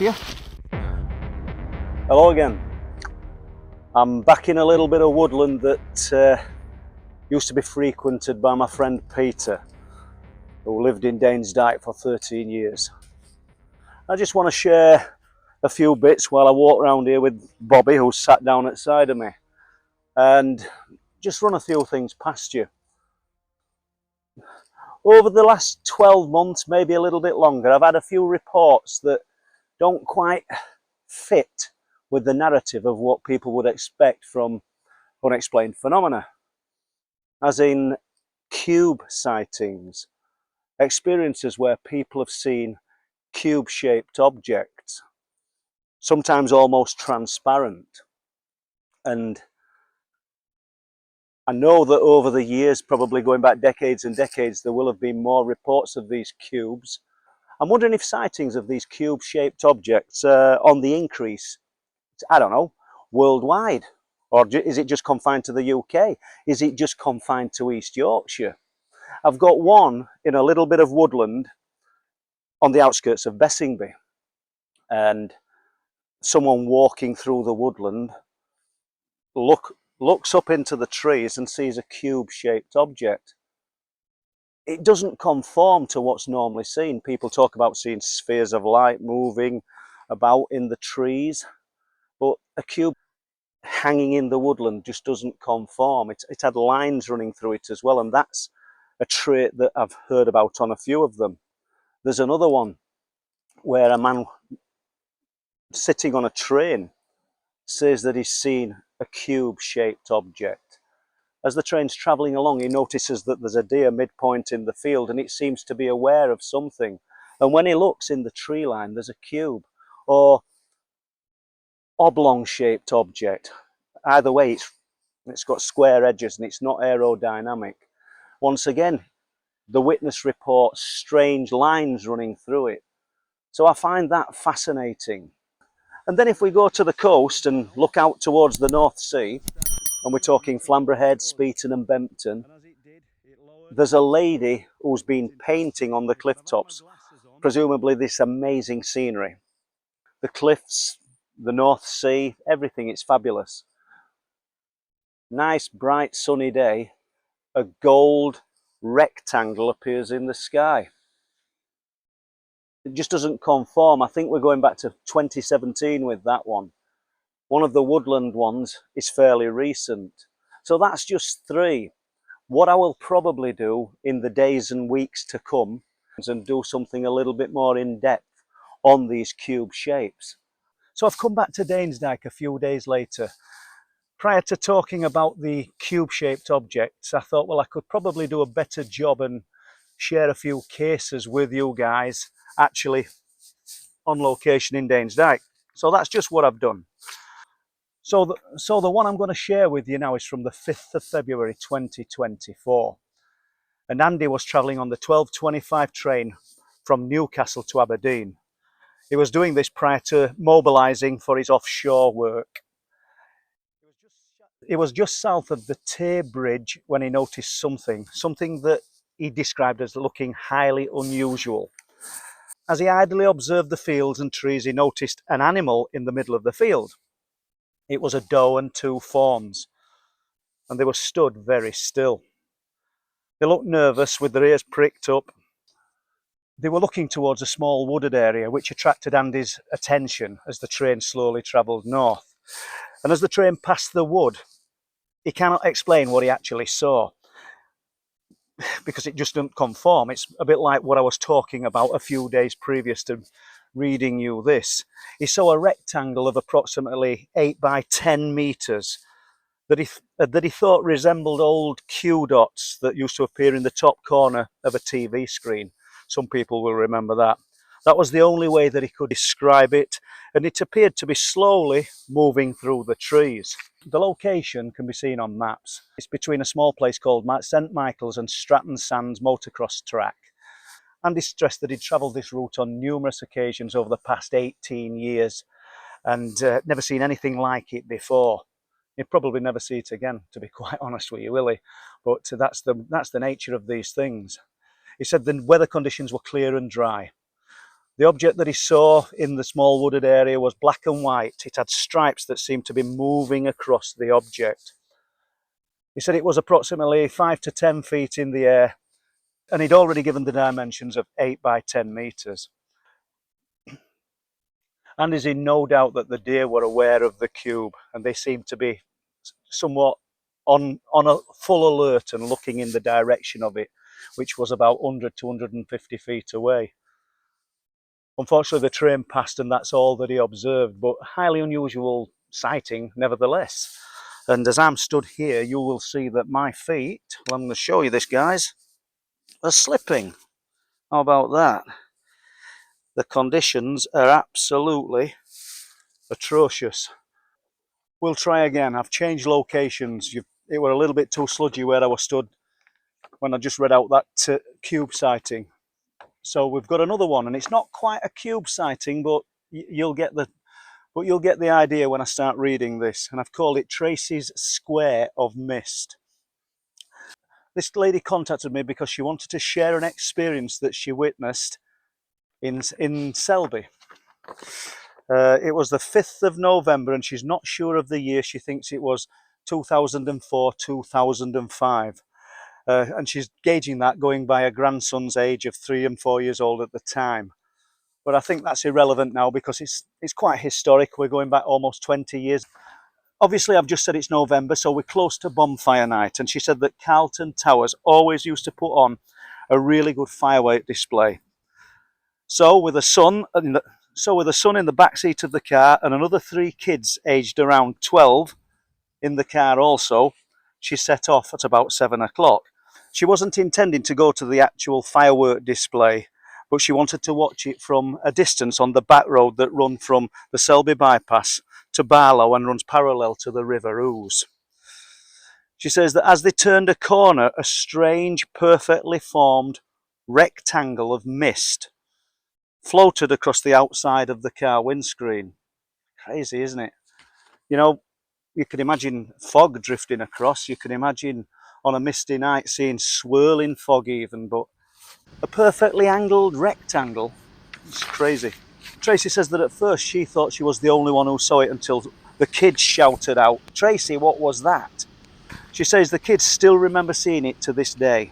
you. Hello again. I'm back in a little bit of woodland that used to be frequented by my friend Peter, who lived in Danesdyke for 13 years. I just want to share a few bits while I walk around here with Bobby, who's sat down at the side of me, and just run a few things past you. Over the last 12 months, maybe a little bit longer, I've had a few reports that don't quite fit with the narrative of what people would expect from unexplained phenomena, as in cube sightings, experiences where people have seen cube-shaped objects, sometimes almost transparent. And I know that over the years, probably going back decades and decades, there will have been more reports of these cubes. I'm wondering if sightings of these cube-shaped objects are on the increase, I don't know, worldwide. Or is it just confined to the UK? Is it just confined to East Yorkshire? I've got one in a little bit of woodland on the outskirts of Bessingby, and someone walking through the woodland looks up into the trees and sees a cube-shaped object. It doesn't conform to what's normally seen. People talk about seeing spheres of light moving about in the trees, but a cube hanging in the woodland just doesn't conform. It had lines running through it as well, and that's a trait that I've heard about on a few of them. There's another one where a man sitting on a train says that he's seen a cube-shaped object. As the train's travelling along, he notices that there's a deer midpoint in the field, and it seems to be aware of something. And when he looks in the tree line, there's a cube or oblong-shaped object. Either way, it's got square edges and it's not aerodynamic. Once again, the witness reports strange lines running through it. So I find that fascinating. And then if we go to the coast and look out towards the North Sea, and we're talking Flamborough Head, Speeton and Bempton, there's a lady who's been painting on the cliff tops, presumably this amazing scenery. The cliffs, the North Sea, everything, it's fabulous. Nice, bright, sunny day, a gold rectangle appears in the sky. It just doesn't conform. I think we're going back to 2017 with that one. One of the woodland ones is fairly recent. So that's just three. What I will probably do in the days and weeks to come is do something a little bit more in depth on these cube shapes. So I've come back to Danesdyke a few days later. Prior to talking about the cube-shaped objects, I thought, well, I could probably do a better job and share a few cases with you guys actually on location in Danesdyke. So that's just what I've done. So the one I'm going to share with you now is from the 5th of February 2024. And Andy was travelling on the 12:25 train from Newcastle to Aberdeen. He was doing this prior to mobilising for his offshore work. It was just south of the Tay Bridge when he noticed something that he described as looking highly unusual. As he idly observed the fields and trees, he noticed an animal in the middle of the field. It was a doe and two fawns, and they were stood very still. They looked nervous with their ears pricked up. They were looking towards a small wooded area, which attracted Andy's attention as the train slowly travelled north. And as the train passed the wood, he cannot explain what he actually saw because it just doesn't conform. It's a bit like what I was talking about a few days previous to reading you this. He saw a rectangle of approximately 8 by 10 metres that he thought resembled old Q dots that used to appear in the top corner of a TV screen. Some people will remember that. That was the only way that he could describe it, and it appeared to be slowly moving through the trees. The location can be seen on maps. It's between a small place called St Michael's and Stratton Sands motocross track. Andy stressed that he'd travelled this route on numerous occasions over the past 18 years and never seen anything like it before. He'll probably never see it again, to be quite honest with you, will he? But that's the nature of these things. He said the weather conditions were clear and dry. The object that he saw in the small wooded area was black and white. It had stripes that seemed to be moving across the object. He said it was approximately 5 to 10 feet in the air, and he'd already given the dimensions of 8 by 10 metres. And is in no doubt that the deer were aware of the cube, and they seemed to be somewhat on a full alert and looking in the direction of it, which was about 100 to 150 feet away. Unfortunately, the train passed and that's all that he observed, but highly unusual sighting nevertheless. And as I'm stood here, you will see that my feet, well, I'm going to show you this, guys, are slipping. How about that? The conditions are absolutely atrocious. We'll try again. I've changed locations. It were a little bit too sludgy where I was stood when I just read out that cube sighting. So we've got another one, and it's not quite a cube sighting, but you'll get the idea when I start reading this. And I've called it Tracy's Square of Mist. This lady contacted me because she wanted to share an experience that she witnessed in Selby. It was the 5th of November, and she's not sure of the year. She thinks it was 2004, 2005. And she's gauging that going by her grandson's age of 3 and 4 years old at the time. But I think that's irrelevant now because it's quite historic. We're going back almost 20 years. Obviously, I've just said it's November, so we're close to bonfire night. And she said that Carlton Towers always used to put on a really good firework display. So with a son in the back seat of the car and another 3 kids aged around 12 in the car also, she set off at about 7 o'clock. She wasn't intending to go to the actual firework display, but she wanted to watch it from a distance on the back road that runs from the Selby bypass to Barlow and runs parallel to the River Ouse. She says that as they turned a corner, a strange, perfectly formed rectangle of mist floated across the outside of the car windscreen. Crazy, isn't it? You know, you can imagine fog drifting across. You can imagine on a misty night seeing swirling fog even, but a perfectly angled rectangle. It's crazy. Tracy says that at first she thought she was the only one who saw it until the kids shouted out, "Tracy, what was that?" She says the kids still remember seeing it to this day.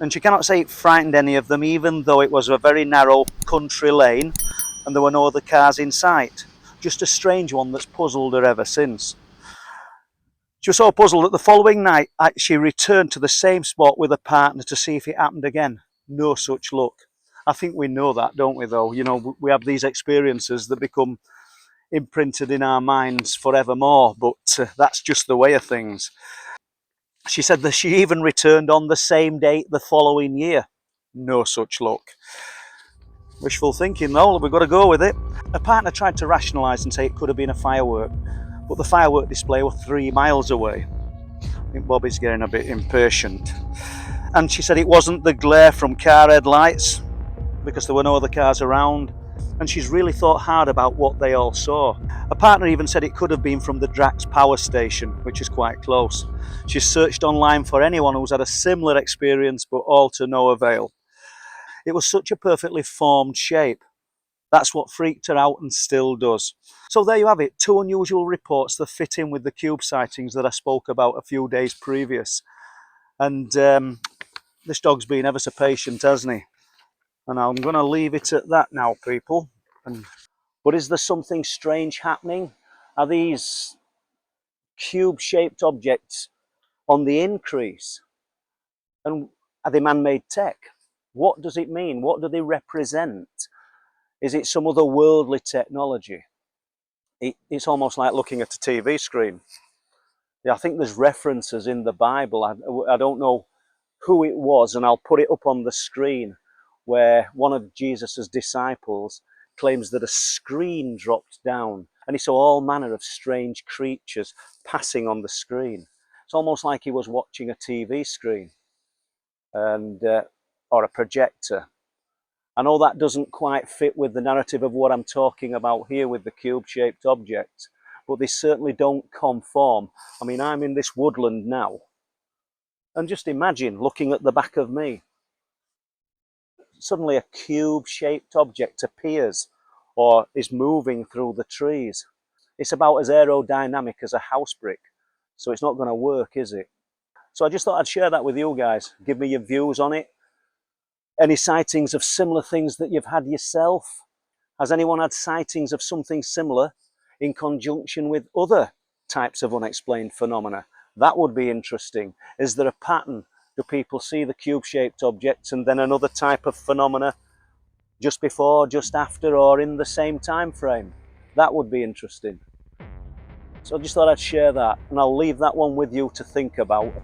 And she cannot say it frightened any of them, even though it was a very narrow country lane and there were no other cars in sight. Just a strange one that's puzzled her ever since. She was so puzzled that the following night she returned to the same spot with a partner to see if it happened again. No such luck. I think we know that, don't we, though? You know, we have these experiences that become imprinted in our minds forevermore, but that's just the way of things. She said that she even returned on the same date the following year. No such luck. Wishful thinking, though, we've got to go with it. Her partner tried to rationalise and say it could have been a firework, but the firework display was 3 miles away. I think Bobby's getting a bit impatient. And she said it wasn't the glare from car headlights, because there were no other cars around, and she's really thought hard about what they all saw. A partner even said it could have been from the Drax power station, which is quite close. She's searched online for anyone who's had a similar experience, but all to no avail. It was such a perfectly formed shape. That's what freaked her out and still does. So there you have it, 2 unusual reports that fit in with the cube sightings that I spoke about a few days previous. And this dog's been ever so patient, hasn't he? And I'm going to leave it at that now, people. But is there something strange happening? Are these cube-shaped objects on the increase? And are they man-made tech? What does it mean? What do they represent? Is it some other worldly technology? It's almost like looking at a TV screen. Yeah, I think there's references in the Bible. I don't know who it was, and I'll put it up on the screen, where one of Jesus's disciples claims that a screen dropped down and he saw all manner of strange creatures passing on the screen. It's almost like he was watching a TV screen and or a projector. I know that doesn't quite fit with the narrative of what I'm talking about here with the cube-shaped objects, but they certainly don't conform. I mean, I'm in this woodland now, and just imagine looking at the back of me. suddenly a cube-shaped object appears or is moving through the trees. It's about as aerodynamic as a house brick, so it's not going to work, is it? So I just thought I'd share that with you guys. Give me your views on it. Any sightings of similar things that you've had yourself? Has anyone had sightings of something similar in conjunction with other types of unexplained phenomena? That would be interesting. Is there a pattern? Do people see the cube-shaped objects and then another type of phenomena just before, just after, or in the same time frame? That would be interesting. So I just thought I'd share that, and I'll leave that one with you to think about.